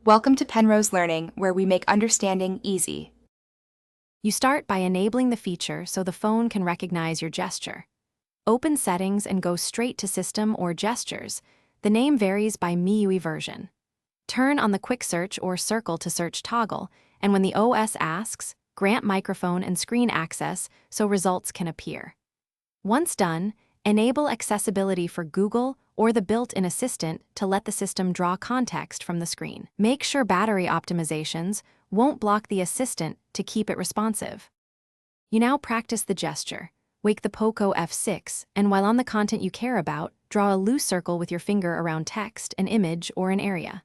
Welcome to Penrose Learning, where we make understanding easy. You start by enabling the feature so the phone can recognize your gesture. Open Settings and go straight to System or Gestures. The name varies by MIUI version. Turn on the Quick Search or Circle to Search toggle, and when the OS asks, grant microphone and screen access so results can appear. Once done, enable accessibility for Google or the built-in assistant to let the system draw context from the screen. Make sure battery optimizations won't block the assistant to keep it responsive. You now practice the gesture. Wake the Poco F6, and while on the content you care about, draw a loose circle with your finger around text, an image, or an area.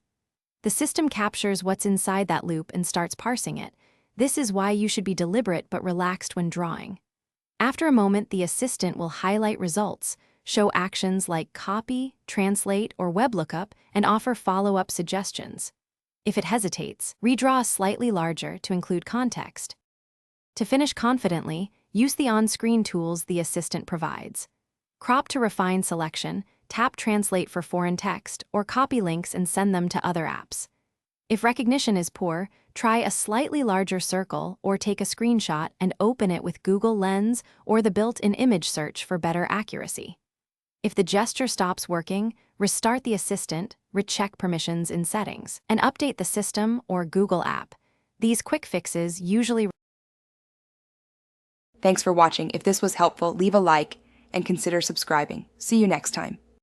The system captures what's inside that loop and starts parsing it. This is why you should be deliberate but relaxed when drawing. After a moment, the assistant will highlight results, show actions like copy, translate, or web lookup, and offer follow-up suggestions. If it hesitates, redraw slightly larger to include context. To finish confidently, use the on-screen tools the assistant provides. Crop to refine selection, tap Translate for foreign text, or copy links and send them to other apps. If recognition is poor, try a slightly larger circle or take a screenshot and open it with Google Lens or the built-in image search for better accuracy. If the gesture stops working, restart the assistant, recheck permissions in settings, and update the system or Google app. These quick fixes usually... Thanks for watching. If this was helpful, leave a like and consider subscribing. See you next time.